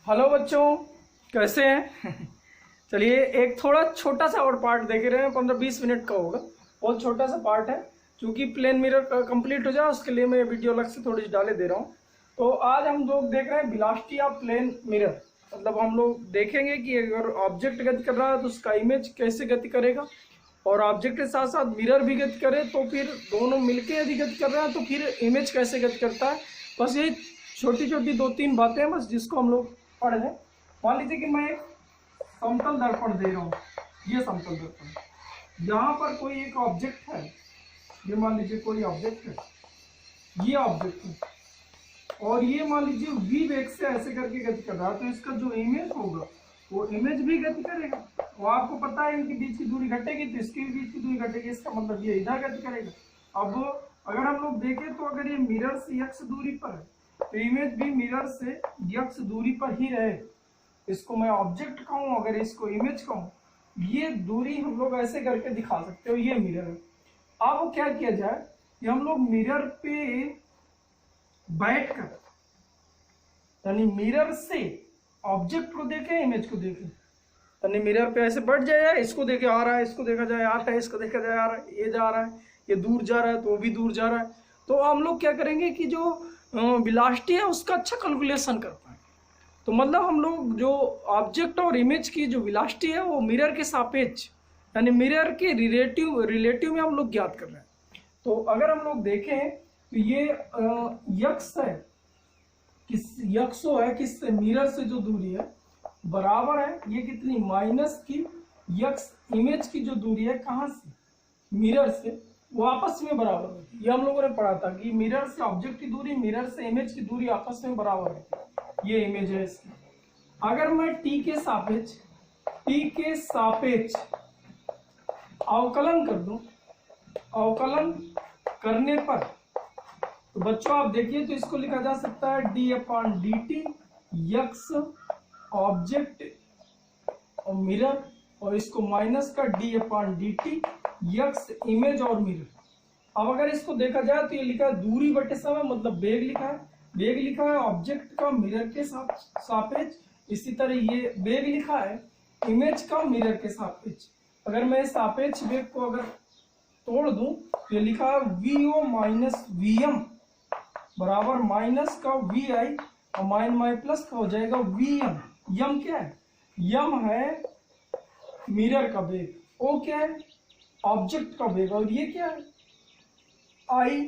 Hello बच्चों, कैसे हैं? चलिए एक थोड़ा छोटा सा और पार्ट देख रहे हैं, 15-20 मिनट का होगा। बहुत छोटा सा पार्ट है, क्योंकि प्लेन मिरर कंप्लीट हो जाए उसके लिए मैं वीडियो अलग से थोड़ी सी डाले दे रहा हूँ। तो आज हम लोग देख रहे हैं वेलोसिटी ऑफ प्लेन मिरर। मतलब हम लोग देखेंगे कि अगर ऑब्जेक्ट गति कर रहा है तो उसका इमेज कैसे गति करेगा, और ऑब्जेक्ट के साथ साथ मिरर भी गति करे तो फिर दोनों मिलके यदि गति कर रहा है तो फिर इमेज कैसे गति करता है। बस यही छोटी छोटी 2-3 बातें हैं बस, जिसको हम लोग पढ़ लें। मान लीजिए कि मैं एक समतल दर्पण दे रहा हूँ, ये समतल दर्पण, यहाँ पर कोई एक ऑब्जेक्ट है, ये मान लीजिए कोई ऑब्जेक्ट है, ये ऑब्जेक्ट है, और ये मान लीजिए v वेग से ऐसे करके गति कर रहा है, तो इसका जो इमेज होगा वो इमेज भी गति करेगा। वो आपको पता है इनके बीच की दूरी घटेगी तो इसके बीच की दूरी घटेगी, इसका मतलब ये इधर गति करेगा। अब अगर हम लोग देखें तो अगर ये मिरर से x दूरी पर है तो इमेज भी मिरर से x दूरी पर ही रहे। इसको मैं ऑब्जेक्ट कहूँ, अगर इसको इमेज कहूँ, ये दूरी हम लोग ऐसे करके दिखा सकते हो, ये मिरर है। अब क्या किया जाए कि हम लोग मिरर पे बैठकर, यानी मिरर से ऑब्जेक्ट को देखें, इमेज को देखें, यानी मिरर पे ऐसे बैठ जाए, इसको देखे आ रहा है, इसको देखा जाए आता है, इसको देखा जाए आ रहा है, ये जा रहा है, ये दूर जा रहा है तो वो भी दूर जा रहा है। तो हम लोग क्या करेंगे कि जो वेलोसिटी है उसका अच्छा कैलकुलेशन कर पाए। तो मतलब हम लोग जो ऑब्जेक्ट और इमेज की जो वेलोसिटी है वो मिरर के सापेक्ष, यानी मिरर के रिलेटिव में हम लोग ज्ञात कर रहे हैं। तो अगर हम लोग देखें तो ये यक्स है, यक्सो है किससे, मिरर से जो दूरी है बराबर है, ये कितनी, माइनस की यक्स इमेज की जो दूरी है कहाँ से, मिरर से, वो आपस में बराबर है। ये हम लोगों ने पढ़ा था कि मिरर से ऑब्जेक्ट की दूरी, मिरर से इमेज की दूरी आपस में बराबर है। ये इमेज है इसकी। अगर मैं t के सापेक्ष अवकलन कर दूं, अवकलन करने पर तो बच्चों आप देखिए तो इसको लिखा जा सकता है d/dt यक्स ऑब्जेक्ट और मिरर, और इसको माइनस का d/dt यक्स इमेज और मिरर। अब अगर इसको देखा जाए तो ये लिखा है दूरी बटे समय, मतलब वेग लिखा है, वेग लिखा है ऑब्जेक्ट का मिरर के सापेक्ष। इसी तरह ये वेग लिखा है इमेज का मिरर के सापेक्ष। अगर मैं सापेक्ष वेग को अगर तोड़ दूं तो ये लिखा है vo माइनस vm बराबर माइनस का vi और माइन प्लस का हो जाएगा vm। यम क्या है, यम है मिरर का वेग, ओ क्या है ऑब्जेक्ट का वेग, और ये क्या है आई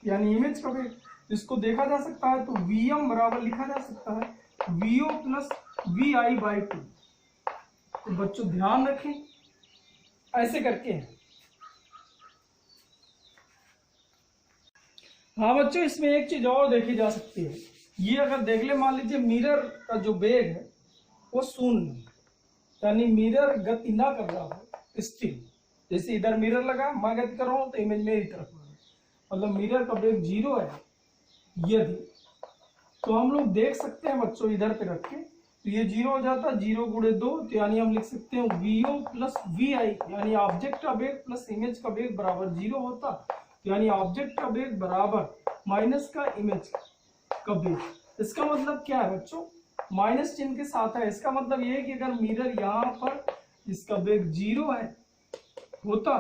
यानी इमेज का वेग। इसको देखा जा सकता है तो vm बराबर लिखा जा सकता है vo प्लस vi/2। तो बच्चों ध्यान रखें ऐसे करके। हाँ बच्चों, इसमें एक चीज और देखी जा सकती है, ये अगर देख ले, मान लीजिए मिरर का जो वेग है वो शून्य, यानी मिरर गति ना कर रहा हो, स्थिर, जैसे इधर मिरर लगा, मैं गति कर रहा हूँ तो इमेज मेरी तरफ आ रही है, मतलब मिरर का वेग 0 है यदि, तो हम लोग देख सकते हैं बच्चों इधर पे रख के, तो ये 0 हो जाता है, 0 × 2, तो यानी हम लिख सकते हैं vo प्लस vi, यानी ऑब्जेक्ट का वेग प्लस इमेज का वेग बराबर 0 होता, तो यानी ऑब्जेक्ट का वेग बराबर माइनस का इमेज का वेग। इसका मतलब क्या है बच्चों, माइनस चिन्ह के साथ है। इसका मतलब ये है कि अगर मिरर यहाँ पर इसका वेग 0 है होता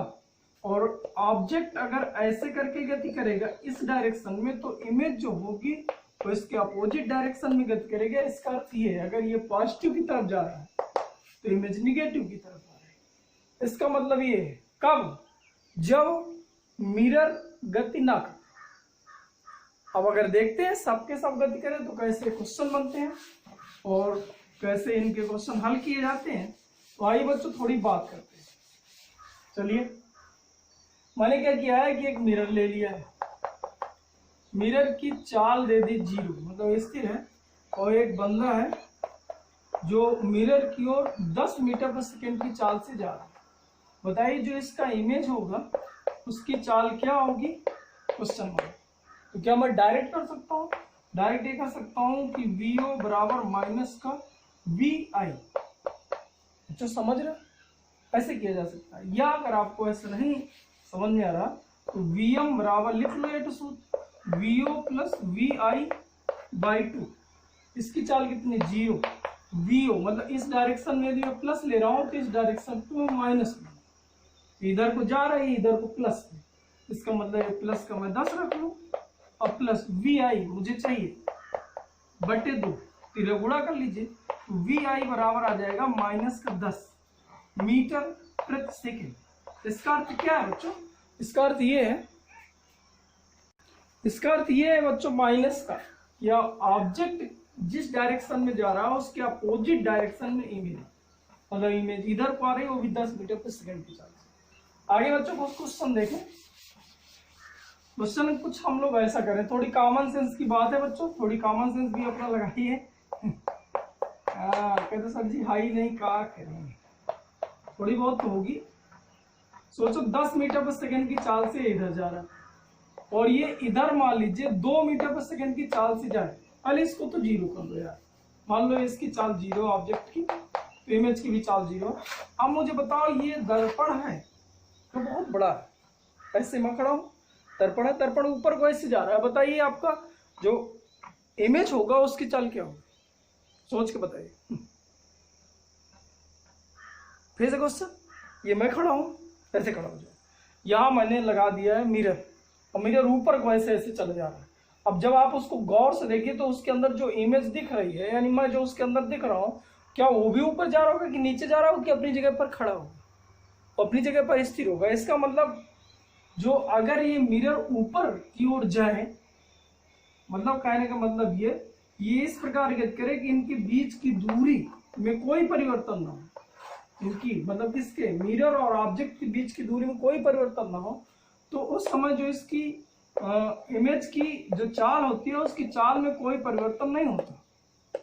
और ऑब्जेक्ट अगर ऐसे करके गति करेगा इस डायरेक्शन में, तो इमेज जो होगी तो इसके अपोजिट डायरेक्शन में गति करेगा। इसका अर्थ ये है अगर ये पॉजिटिव की तरफ जा रहा है तो इमेज निगेटिव की तरफ आ रहा है। इसका मतलब ये है कब, जब मिरर गति ना करे। अब अगर देखते हैं सबके सब गति करें तो कैसे क्वेश्चन बनते हैं और कैसे इनके क्वेश्चन हल किए जाते हैं, तो आइए बच्चों थोड़ी बात करते हैं। चलिए, मैंने क्या किया है कि एक मिरर ले लिया है, मिरर की चाल दे दी 0, मतलब स्थिर है, और एक बंदा है जो मिरर की ओर 10 मीटर पर सेकेंड की चाल से जा रहा है। बताइए जो इसका इमेज होगा उसकी चाल क्या होगी, क्वेश्चन होगा। तो क्या मैं डायरेक्ट कर सकता हूँ, डायरेक्ट ये कर सकता हूँ कि vo बराबर माइनस का vi। अच्छा समझ रहे, ऐसे किया जा सकता है। या अगर आपको ऐसा नहीं समझ में आ रहा तो vm बराबर लिख लो, ये तो सूत्र vo प्लस vi/2, इसकी चाल कितनी 0, VO, मतलब इस डायरेक्शन में यदि मैं प्लस ले रहा हूँ तो इस डायरेक्शन को माइनस में, इधर को जा रहा है इधर को प्लस में, इसका मतलब प्लस का मैं 10 रख लूँ और प्लस VI मुझे चाहिए बटे 2, तीर गुणा कर लीजिए, तो VI बराबर आ जाएगा माइनस का 10 मीटर प्रति सेकेंड। इसका अर्थ क्या है बच्चों? इसका अर्थ ये है बच्चों माइनस का, या ऑब्जेक्ट जिस डायरेक्शन में जा रहा है उसके अपोजिट डायरेक्शन में इमेज, मतलब इमेज इधर को आ रही है वो भी 10 मीटर प्रति सेकेंड की चाल से। आगे बच्चों को क्वेश्चन देखें। क्वेश्चन कुछ हम लोग ऐसा करें, थोड़ी कॉमन सेंस की बात है बच्चों, थोड़ी कॉमन सेंस भी अपना लगाइए। कहते सर जी हाई नहीं कहा करें, थोड़ी बहुत तो होगी। सोचो 10 मीटर पर सेकंड की चाल से इधर जा रहा है और ये इधर मान लीजिए 2 मीटर पर सेकंड की चाल से जाए, पहले इसको तो 0 कर दो यार, मान लो इसकी चाल 0 ऑब्जेक्ट की, तो इमेज की भी चाल 0। अब मुझे बताओ ये दर्पण है तो बहुत बड़ा है, ऐसे मैं खड़ा हूँ, दर्पण है, दर्पण ऊपर को ऐसे जा रहा है, बताइए आपका जो इमेज होगा उसकी चाल क्या होगी, सोच के बताइए। फिर से क्वेश्चन, ये मैं खड़ा हूँ ऐसे खड़ा हो जाए, यहाँ मैंने लगा दिया है मिरर और मिरर ऊपर को ऐसे ऐसे चले जा रहा है। अब जब आप उसको गौर से देखिए तो उसके अंदर जो इमेज दिख रही है, यानी मैं जो उसके अंदर दिख रहा हूँ, क्या वो भी ऊपर जा रहा होगा कि नीचे जा रहा होगा कि अपनी जगह पर खड़ा होगा, अपनी जगह पर स्थिर होगा। इसका मतलब जो अगर ये मिरर ऊपर की ओर जाए, मतलब कहने का मतलब ये इस प्रकार गति करे कि इनके बीच की दूरी में कोई परिवर्तन ना हो, इनकी मतलब किसके, मिरर और ऑब्जेक्ट के बीच की दूरी में कोई परिवर्तन ना हो, तो उस समय जो इसकी इमेज की जो चाल होती है उसकी चाल में कोई परिवर्तन नहीं होता,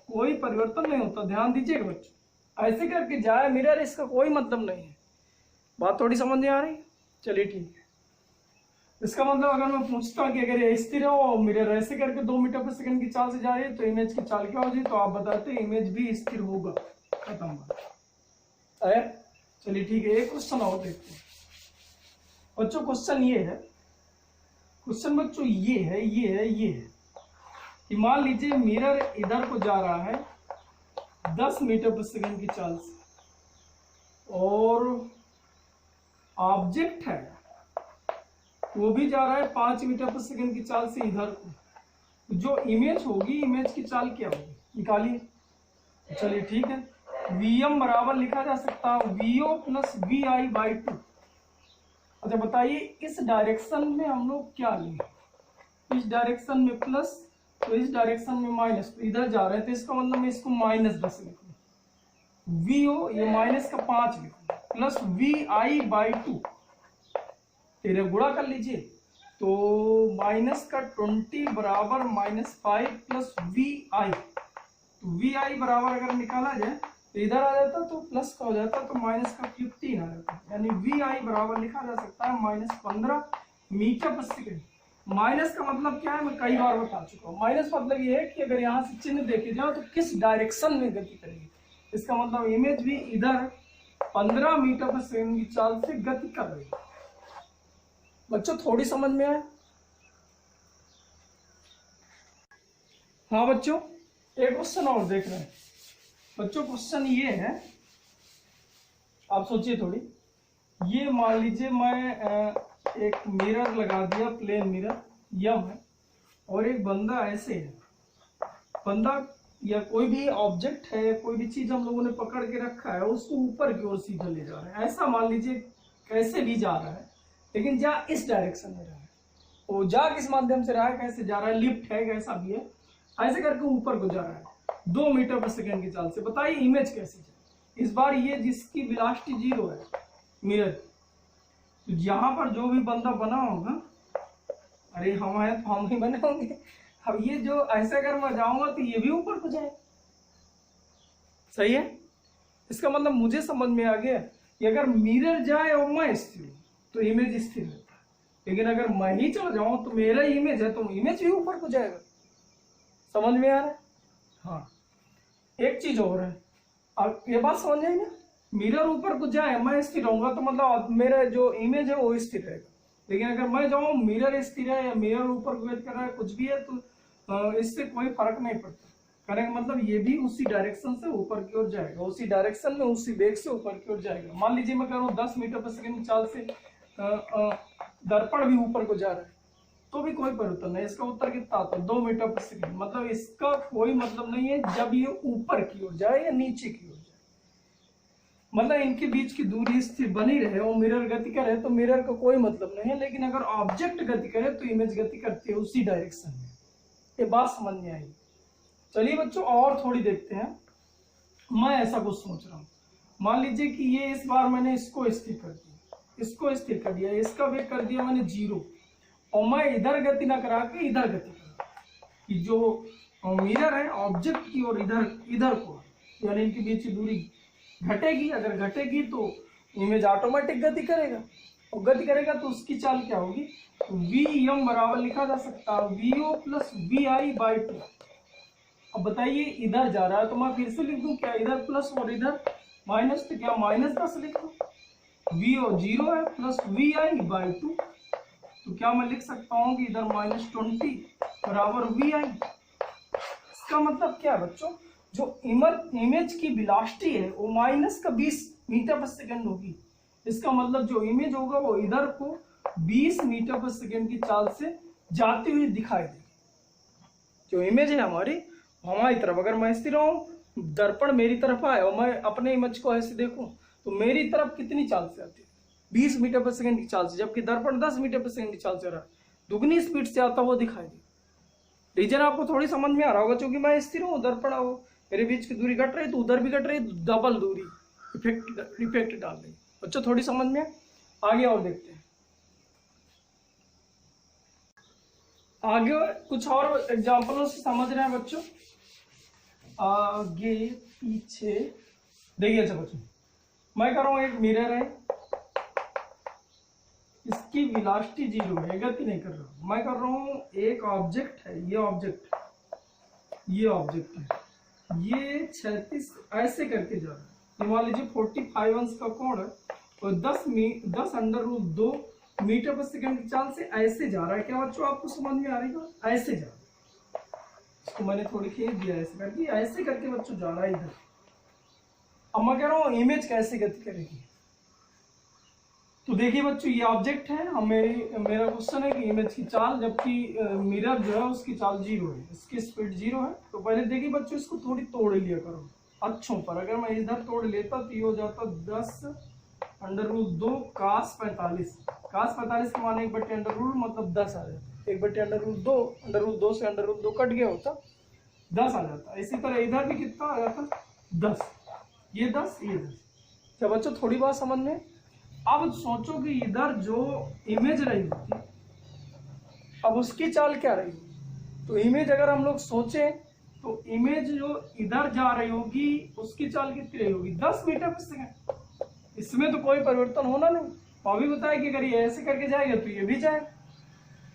कोई परिवर्तन नहीं होता। ध्यान दीजिएगा बच्चों, ऐसे करके जाए मिरर, इसका कोई मतलब नहीं है। बात थोड़ी समझ नहीं आ रही? चलिए ठीक है। इसका मतलब अगर मैं पूछता कि अगर ये स्थिर हो और मिरर ऐसे करके 2 मीटर पर सेकंड की चाल से जा रही है तो इमेज की चाल क्या हो जाए, तो आप बताते इमेज भी स्थिर होगा, खत्म बात है। चलिए ठीक है, एक क्वेश्चन और देखते हैं बच्चों। क्वेश्चन ये है, क्वेश्चन बच्चों ये है कि मान लीजिए मिरर इधर को जा रहा है 10 मीटर पर सेकंड की चाल से और ऑब्जेक्ट है वो भी जा रहा है 5 मीटर पर सेकंड की चाल से इधर को, जो इमेज होगी इमेज की चाल क्या होगी निकालिए। चलिए ठीक है, Vm बराबर लिखा जा सकता है VO प्लस VI/2। अच्छा बताइए इस डायरेक्शन में हम लोग क्या लें, इस डायरेक्शन में प्लस तो इस डायरेक्शन में माइनस, तो इधर जा रहे हैं तो इसका मतलब मैं इसको -10 लिखूँ, VO ये माइनस का 5 लिखूँ प्लस VI/2, तेरे गुणा कर लीजिए तो माइनस का 20 बराबर -5 प्लस VI, तो VI बराबर अगर निकाला जाए तो इधर आ जाता तो प्लस का हो जाता तो माइनस का 15 आ जाता, यानी VI बराबर लिखा जा सकता है -15 मीटर पर सेकेंड। माइनस का मतलब क्या है मैं कई बार बता चुका हूँ, माइनस मतलब ये है कि अगर यहाँ से चिन्ह देखे जाओ तो किस डायरेक्शन में गति करेगी, इसका मतलब इमेज भी इधर 15 मीटर पर सेकेंड की चाल से गति कर रही है। बच्चों थोड़ी समझ में आए? हाँ बच्चों, एक क्वेश्चन और देख रहे हैं बच्चों। क्वेश्चन ये है, आप सोचिए थोड़ी, ये मान लीजिए मैं एक मिरर लगा दिया, प्लेन मिरर यम है, और एक बंदा ऐसे है, बंदा या कोई भी ऑब्जेक्ट है, कोई भी चीज हम लोगों ने पकड़ के रखा है, उसको ऊपर की ओर सीधा ले जा रहे हैं, ऐसा मान लीजिए कैसे भी जा रहा है, लेकिन जा इस डायरेक्शन में रहा है, वो जा किस माध्यम से रहा है, कैसे जा रहा है, लिफ्ट है कैसा भी है, ऐसे करके ऊपर को जा रहा है 2 मीटर पर सेकेंड की चाल से। बताइए इमेज कैसे जाए। इस बार ये जिसकी वेलोसिटी 0 है मिरर, तो यहाँ पर जो भी बंदा बना होगा, अरे हम हैं तो हम ही बने होंगे, अब ये जो ऐसे अगर मैं जाऊंगा तो ये भी ऊपर को जाए, सही है। इसका मतलब मुझे समझ में आ गया कि अगर मिरर जाए और मैं स्थिर हूं तो इमेज स्थिर रहता है, लेकिन अगर मैं ही चला जाऊं तो मेरा इमेज है तो इमेज भी ऊपर को जाएगा। समझ में आ रहा है? हाँ, एक चीज और है, अब ये बात समझ आई ना, मिरर ऊपर को जाए मैं स्थिर रहूंगा तो मतलब मेरा जो इमेज है वो स्थिर रहेगा, लेकिन अगर मैं जाऊं मिरर स्थिर है या मिरर ऊपर को कर रहा है कुछ भी है तो इससे कोई फर्क नहीं पड़ता, करने का मतलब ये भी उसी डायरेक्शन से ऊपर की ओर जाएगा, उसी डायरेक्शन में उसी वेग से ऊपर की ओर जाएगा। मान लीजिए मैं कह रहा हूँ 10 मीटर पर सेकंड की चाल से दर्पण भी ऊपर को जा रहा है तो भी कोई परिवर्तन नहीं। इसका उत्तर कितना आता है 2 मीटर पर सेकंड। मतलब इसका कोई मतलब नहीं है जब ये ऊपर की ओर जाए या नीचे की ओर जाए, मतलब इनके बीच की दूरी स्थिर बनी रहे और मिरर गति करे तो मिरर का कोई मतलब नहीं है। लेकिन अगर ऑब्जेक्ट गति करे तो इमेज गति करती है उसी डायरेक्शन में। ये बात समझ में आई। चलिए बच्चों और थोड़ी देखते हैं। मैं ऐसा कुछ सोच रहा हूँ, मान लीजिए कि ये इस बार मैंने इसको स्थिर कर दिया, इसको स्थिर कर दिया, इसका वेग कर दिया मैंने 0 और मैं इधर गति ना करा के इधर गति करा कि जो मिरर है ऑब्जेक्ट की और इधर को, यानी इनके बीच की दूरी घटेगी। अगर घटेगी तो इमेज ऑटोमेटिक गति करेगा और गति करेगा तो उसकी चाल क्या होगी, Vm बराबर लिखा जा सकता है VO प्लस VI/2। अब बताइए इधर जा रहा है तो मैं फिर से लिख दूं क्या, इधर प्लस और इधर माइनस, तो क्या -10 लिख दूं। VO 0 है प्लस VI/2 तो क्या मैं लिख सकता हूँ कि इधर -20 बराबर VI। इसका मतलब क्या है बच्चों, जो इमेज की वेलोसिटी है वो -20 मीटर पर सेकंड होगी। इसका मतलब जो इमेज होगा वो इधर को 20 मीटर पर सेकंड की चाल से जाती हुई दिखाई देगी। जो इमेज है हमारी तरफ, अगर मैं स्थिर रहूं, दर्पण मेरी तरफ आए और मैं अपने इमेज को ऐसे देखूं तो मेरी तरफ कितनी चाल से आती है, 20 मीटर पर सेकंड की चाल से, जबकि दर्पण 10 मीटर पर सेकंड की चाल से आ रहा है, दुगनी स्पीड से आता हुआ दिखाई दे। रीजन आपको थोड़ी समझ में आ रहा होगा, क्योंकि मैं स्थिर हूँ, दर्पण हो, मेरे बीच की दूरी घट रही तो उधर भी घट रही, डबल दूरी इफेक्ट डाल रही। बच्चों थोड़ी समझ में आगे और देखते हैं। आगे कुछ और एग्जाम्पलों से समझ रहे हैं बच्चों, आगे पीछे देखिए। अच्छा बच्चों मैं कर रहा हूँ, एक मिरर है, इसकी वेलोसिटी 0 है, गति नहीं कर रहा हूँ। मैं कर रहा हूँ एक ऑब्जेक्ट है, ये ऑब्जेक्ट है, ये 36 ऐसे करके जा रहा है। ये मान लीजिए 45 अंश का कोण है और 10√2 मीटर पर सेकंड की चाल से ऐसे जा रहा है। क्या बच्चों आपको समझ में आ रही है, ऐसे जा रहा है। इसको मैंने थोड़ी खींच दिया, ऐसे करके बच्चों जा रहा है इधर। अब मैं कह रहा हूँ इमेज कैसे गति करेगी, तो देखिए बच्चों ये ऑब्जेक्ट है, मेरा क्वेश्चन है कि इमेज की चाल, जबकि मिरर जो है उसकी चाल 0 है, इसकी स्पीड 0 है। तो पहले देखिए बच्चों इसको थोड़ी तोड़ लिया करो अच्छों पर। अगर मैं इधर तोड़ लेता तो ये हो जाता 10√2 cos 45। cos 45 के माने 1/√, मतलब 10 आ जाता, 1/√2 से √2 कट गया होता 10 आ जाता। इसी तरह इधर भी कितना आ जाता 10, ये 10, ये 10। क्या बच्चों थोड़ी बात समझ में। अब सोचो कि इधर जो इमेज रही होती, अब उसकी चाल क्या रही, तो इमेज अगर हम लोग सोचें तो इमेज जो इधर जा रही होगी उसकी चाल कितनी रही होगी, 10 मीटर पर सेकंड। इसमें तो कोई परिवर्तन होना नहीं। अभी बताया कि अगर ये ऐसे करके जाएगा तो ये भी जाएगा।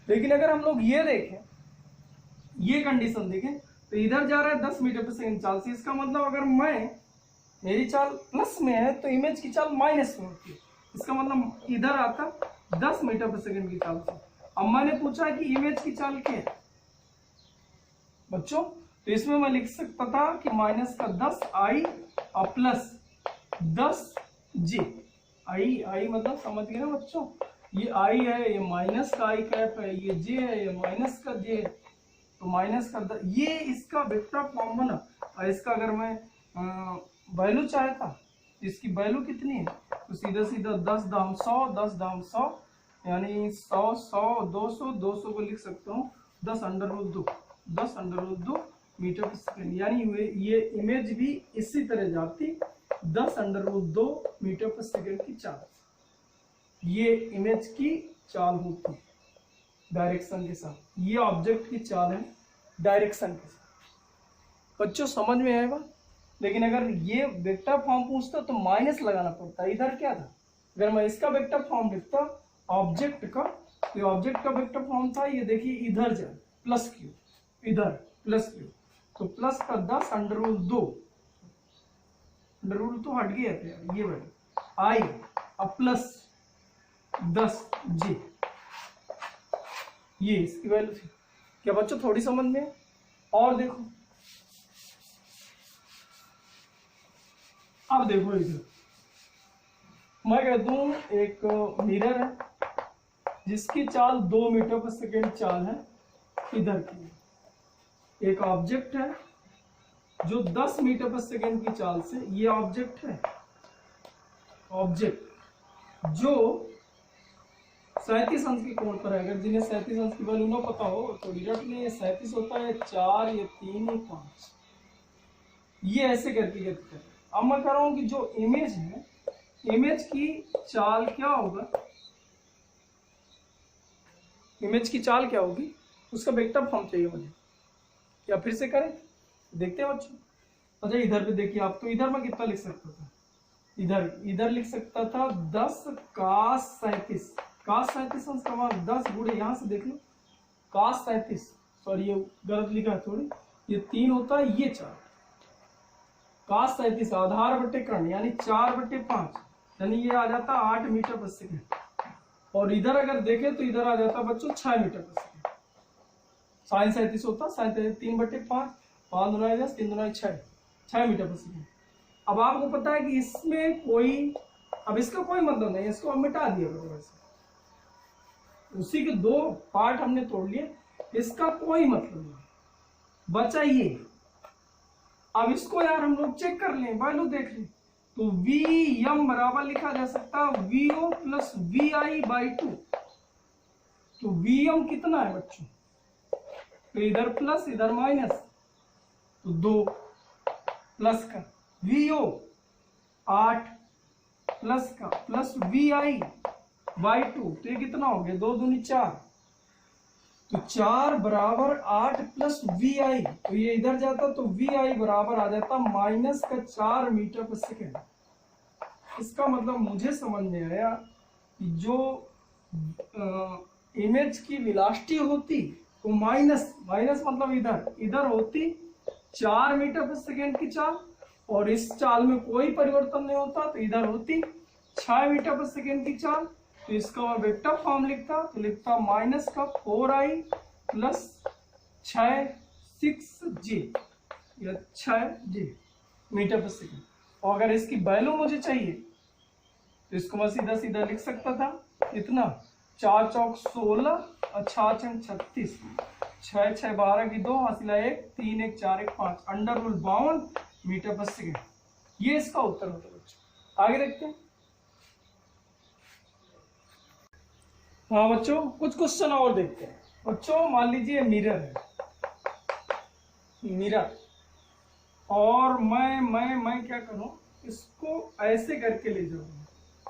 लेकिन अगर हम लोग ये देखें, ये कंडीशन देखें, तो इधर जा रहा है 10 मीटर पर सेकंड चाल से। इसका मतलब अगर मेरी चाल प्लस में है तो इमेज की चाल माइनस में होती है। इसका मतलब इधर आता 10 मीटर पर सेकंड की चाल से। अब मैंने पूछा कि इमेज की चाल क्या है बच्चों, तो इसमें मैं लिख सकता था कि -10i और प्लस 10j। आई मतलब समझ गए ना बच्चों, ये आई है, ये माइनस का आई कैप है, ये जे है, ये माइनस का जे है, तो माइनस का ये इसका वेक्टर फॉर्म बना। और इसका अगर मैं वैल्यू चाहता, इसकी वैल्यू कितनी है, तो सीधा 10⁻100 यानी 100 200 200 को लिख सकता हूँ 10√2 मीटर पर सेकंड। यानी ये इमेज भी इसी तरह जाती 10√2 मीटर पर सेकंड की चाल। ये इमेज की चाल होती है डायरेक्शन के साथ, ये ऑब्जेक्ट की चाल है डायरेक्शन के साथ। बच्चों समझ में आएगा। लेकिन अगर ये वेक्टर फॉर्म पूछता तो माइनस लगाना पड़ता। इधर क्या था, अगर मैं इसका वेक्टर फॉर्म लिखता ऑब्जेक्ट का, तो ऑब्जेक्ट का वेक्टर फॉर्म था, ये देखिए इधर जाए प्लस क्यू, इधर प्लस क्यू, तो प्लस का 10√2 तो हट गया था ये वाला आई, अब प्लस 10j, ये इसकी वैल्यू थी। क्या बच्चों थोड़ी समझ में। और देखो अब देखो इधर मैं कह दूं एक मिरर है जिसकी चाल 2 मीटर पर सेकेंड चाल है इधर की। एक ऑब्जेक्ट है जो 10 मीटर पर सेकेंड की चाल से, ये ऑब्जेक्ट है, ऑब्जेक्ट जो 37 अंश के कोण पर है। अगर जिन्हें 37 अंश की वैल्यू ना पता हो तो रट लें, ये 37 होता है, 4, ये 3, ये 5, ये ऐसे करके गति कर। अब मैं कह रहा हूं कि जो इमेज है, इमेज की चाल क्या होगा, इमेज की चाल क्या होगी, उसका वेक्टर फॉर्म चाहिए मुझे। या फिर से करें, देखते हैं बच्चों। अच्छा इधर पे देखिए आप, तो इधर मैं कितना लिख सकता था, इधर लिख सकता था 10 cos 37, cos 37 अंश का मान 10 गुणे, यहां से देख लो cos 37, सॉरी ये गलत लिखा है थोड़ी, ये 3 होता है, ये 4, cos 37 आधार बटे कर्ण यानी 4/5, यानी ये आ जाता 8 मीटर पर सेकेंड। और इधर अगर देखें तो इधर आ जाता बच्चों 6 मीटर पर सेकेंड। sin 37 होता, sin 37 3/5, 5 दूना 10, 3 दूना 6 मीटर पर सेकेंड। अब आपको पता है कि इसमें कोई, अब इसका कोई मतलब नहीं, इसको हम मिटा दिया करो वैसे, उसी के 2 पार्ट हमने तोड़ लिए, इसका कोई मतलब नहीं, बचा ये। अब इसको यार हम लोग चेक कर लें, वैल्यू देख लें, तो वी एम बराबर लिखा जा सकता है V O plus V I by 2। तो वी एम कितना है बच्चों, तो इधर प्लस इधर माइनस, तो 2 प्लस का वीओ 8 प्लस का प्लस वी आई बाई 2, तो ये कितना हो गया, 2 दूनी 4, तो 4 बराबर 8 प्लस वी आई, तो ये इधर जाता तो वी आई बराबर आ जाता माइनस का 4 मीटर पर सेकेंड। इसका मतलब मुझे समझ में आया कि जो इमेज की वेलोसिटी होती वो माइनस मतलब इधर होती 4 मीटर पर सेकेंड की चाल, और इस चाल में कोई परिवर्तन नहीं होता, तो इधर होती 6 मीटर पर सेकेंड की चाल। तो इसका मैं वेक्टर फॉर्म लिखता, तो लिखता माइनस का 4i प्लस 6j या 6j मीटर पर सेकेंड। और अगर इसकी वैल्यू मुझे चाहिए तो इसको मैं सीधा सीधा लिख सकता था, इतना 4 चौक 16 और 6 छंग 36, 6 6 12 की 2 हासिला 1, 3 1 4 1 5, अंडर रूल 52 मीटर पर सेकेंड। ये इसका उत्तर होता है बच्चों। आगे देखते हैं। हाँ बच्चों, कुछ क्वेश्चन और देखते हैं। बच्चों मान लीजिए मिरर है, मिरर, और मैं क्या करूं, इसको ऐसे करके ले जाऊंगा।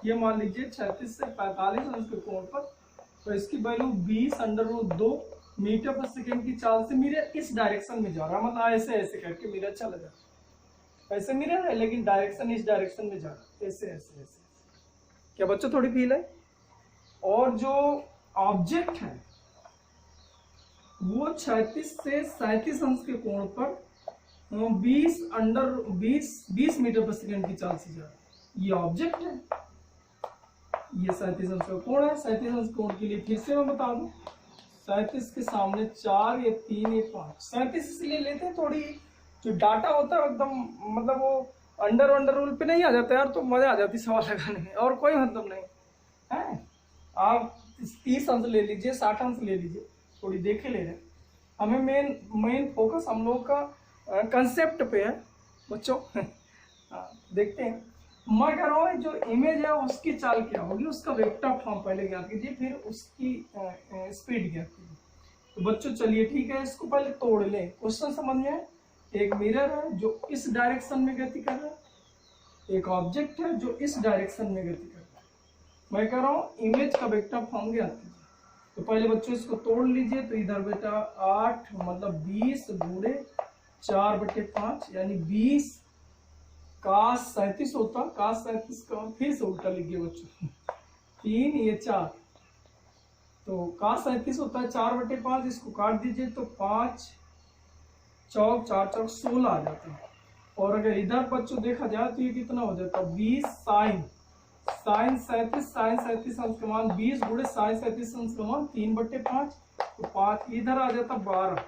ये मान लीजिए 36 से 45 अंश के कोण पर, तो इसकी वैल्यू 20 अंडर रूट 2 मीटर पर सेकेंड की चाल से मिरर इस डायरेक्शन में जा रहा है, मतलब ऐसे करके मिरर चला जा रहा है। ऐसे मिरर है लेकिन डायरेक्शन इस डायरेक्शन में जा रहा है, ऐसे। क्या बच्चों थोड़ी फील है? और जो ऑब्जेक्ट है वो 36 से 37 अंश के कोण पर 20 मीटर पर सेकेंड की चाल से जा रहा है। ये ऑब्जेक्ट है, ये 37 अंश का कोण है। 37 अंश कोण के लिए फिर से मैं बता दूं, 37 के सामने 4, ये 3, ये 5। 37 इसलिए लेते हैं, थोड़ी जो डाटा होता है एकदम, मतलब वो अंडर रूल पे नहीं आ जाता यार, तो मजा आ जाती सवाल लगाने में, और कोई मतलब नहीं है। आप 30 अंश ले लीजिए, 60 अंश ले लीजिए, थोड़ी देखे ले रहे हैं। हमें मेन फोकस हम लोग का कंसेप्ट पे है बच्चों। देखते हैं। मैं कह रहा हूँ जो इमेज है उसकी चाल क्या होगी, उसका वेक्टर फॉर्म पहले ज्ञात कीजिए, फिर उसकी स्पीड ज्ञात कीजिए। तो बच्चों चलिए ठीक है, इसको पहले तोड़ लें। क्वेश्चन समझ में है। एक मिरर है जो इस डायरेक्शन में गति कर रहा है, एक ऑब्जेक्ट है जो इस डायरेक्शन में गति कर रहा है। मैं कह रहा हूँ इमेज का वेक्टर फॉर्म ज्ञात कीजिए। तो पहले बच्चों इसको तोड़ लीजिए। तो इधर बेटा 8 मतलब 20 गुणे 4/5 यानी 20 cos 37 होता, cos 37 का फिर से उल्टा लिख गया बच्चों, 3 ये 4, तो cos 37 होता है 4/5। इसको काट दीजिए तो 5 चौक 4 चौक 16 आ जाता है। और अगर इधर बच्चों देखा जाए तो ये कितना हो जाता है, 20 sin 37 अंश का मान 20 गुणे sin 37 अंश का मान 3/5, तो 5 इधर आ जाता 12,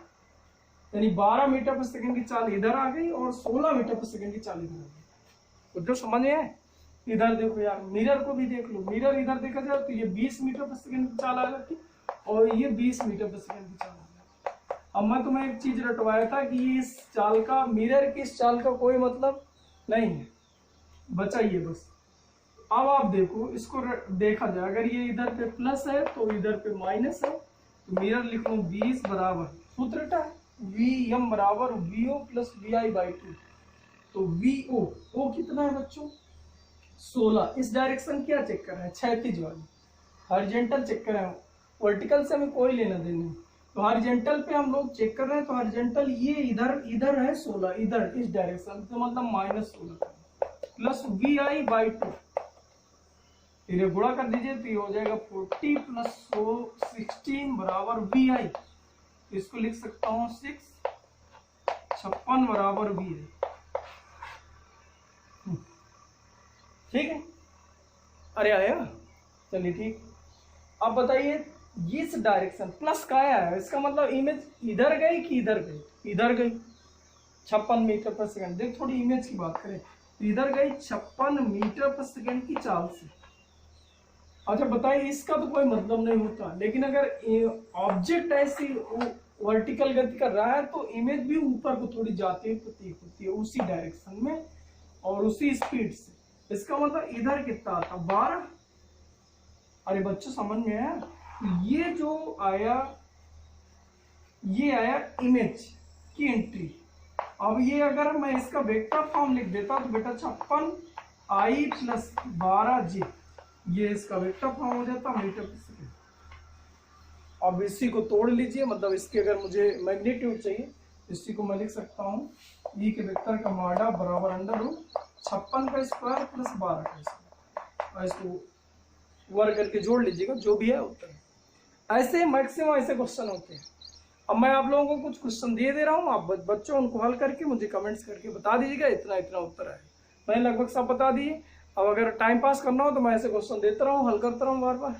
यानी 12 मीटर पर सेकंड की चाल इधर आ गई और 16 मीटर पर सेकंड की चाल इधर आ गई। बच्चों समझ में है? इधर देखो यार, मिरर को भी देख लो, मिरर इधर देखा जाए तो ये 20 मीटर पर सेकंड की चाल आ जाती और ये 20 मीटर पर सेकंड की चाल आ जाती। अब मैं तुम्हें एक चीज रटवाया था कि इस चाल का, मिरर की इस चाल का कोई मतलब नहीं है, बचाइए बस। अब आप देखो, इसको देखा जाए, अगर ये इधर पे प्लस है तो इधर पे माइनस है, तो मिरर लिख लो 20 बराबर, सूत्र है वी एम बराबर V O plus V I by 2। तो वी ओ कितना है बच्चों? 16। इस डायरेक्शन क्या चेक कर रहे हैं? क्षैतिज वाली। हॉरिजॉन्टल चेक कर रहे हैं, वर्टिकल से हमें कोई लेना देना नहीं। तो हॉरिजॉन्टल पे हम लोग चेक कर रहे हैं, तो हॉरिजॉन्टल ये इधर है 16, इधर इस डायरेक्शन, तो मतलब -16 प्लस वी आई बाई 2। इन्हें गुणा कर दीजिए तो ये हो जाएगा 40 प्लस 16 बराबर वी आई। इसको लिख सकता हूँ 6, 56 बराबर वी आई। ठीक है, अरे आया, चलिए ठीक। अब बताइए इस डायरेक्शन प्लस का आया है, इसका मतलब इमेज इधर गई कि इधर गई? इधर गई 56 मीटर पर सेकंड। देख थोड़ी इमेज की बात करें, इधर गई 56 मीटर पर सेकंड की चाल से। अच्छा बताइए, इसका तो कोई मतलब नहीं होता, लेकिन अगर ऑब्जेक्ट ऐसी वर्टिकल गति कर रहा है तो इमेज भी ऊपर को थोड़ी जाती है, प्रतीक होती है उसी डायरेक्शन में और उसी स्पीड से। इसका मतलब इधर कितना था? 12। अरे बच्चों समझ में आया? ये जो आया, ये आया इमेज की एंट्री। अब ये अगर मैं इसका वेक्टर फॉर्म लिख देता तो बेटा 56 आई प्लस 12 जे, ये इसका वेक्टर फॉर्म हो जाता मीटर पर सेकंड। अब इसी को तोड़ लीजिए, मतलब इसके अगर मुझे मैग्नीट्यूड चाहिए, इसी को मैं लिख सकता हूँ ई के वेक्टर का माडा बराबर √56 का स्क्वायर प्लस 12 का स्क्वायर। इसको वर्ग करके जोड़ लीजिएगा, जो भी है उत्तर। ऐसे मैक्सिमम ऐसे क्वेश्चन होते हैं। अब मैं आप लोगों को कुछ क्वेश्चन दे रहा हूँ, आप बच्चों उनको हल करके मुझे कमेंट्स करके बता दीजिएगा इतना इतना उत्तर है। मैंने लगभग सब बता दिए। अब अगर टाइम पास करना हो तो मैं ऐसे क्वेश्चन देता रहूँ, हल करता रहूँ बार बार,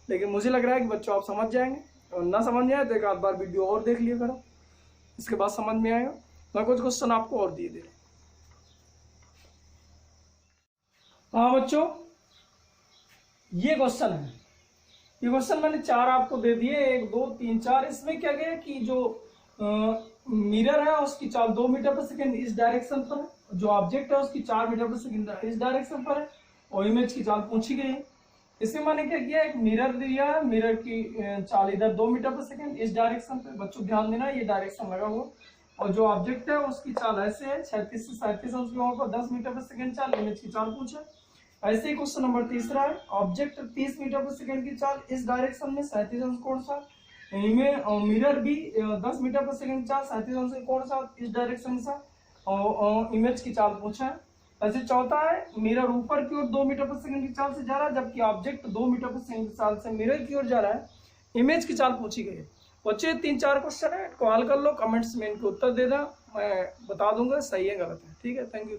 लेकिन मुझे लग रहा है कि बच्चों आप समझ जाएंगे, और ना समझ में आए तो एक आध बार वीडियो और देख लिया करो, इसके बाद समझ में आएगा। मैं कुछ क्वेश्चन आपको और दे रहा हूँ। हाँ बच्चों, ये क्वेश्चन है, ये क्वेश्चन मैंने 4 आपको दे दिए, 1 2 3 4। इसमें क्या गया कि जो मिरर है उसकी चाल 2 मीटर पर सेकंड इस डायरेक्शन पर है, जो ऑब्जेक्ट है उसकी 4 मीटर पर सेकंड इस डायरेक्शन पर है, और इमेज की चाल पूछी गई है। इसमें मैंने क्या किया, एक मिरर दिया है, मिरर की चाल इधर 2 मीटर पर सेकंड इस डायरेक्शन पे। बच्चों ध्यान देना, ये डायरेक्शन लगा हुआ, और जो ऑब्जेक्ट है उसकी चाल ऐसे है 36 से 37 अंश कोण पर 10 मीटर पर सेकंड चाल, इमेज की चाल पूछा। ऐसे ही क्वेश्चन नंबर 3 है, ऑब्जेक्ट 30 मीटर पर सेकंड की चाल इस डायरेक्शन में 37 अंश कोण साथ, मिरर भी 10 मीटर पर सेकंड की चाल 37 अंश कोण साथ इस डायरेक्शन से, और इमेज की चाल पूछा है। ऐसे चौथा है, मिरर ऊपर की ओर 2 मीटर पर सेकंड की चाल से जा रहा है, जबकि ऑब्जेक्ट 2 मीटर पर सेकंड की चाल से मिरर की ओर जा रहा है, इमेज की चाल पूछी गई है। बच्चे 3-4 क्वेश्चन है, इनको हल कर लो, कमेंट्स में इनके उत्तर दे देना, मैं बता दूंगा सही है गलत है। ठीक है, थैंक यू।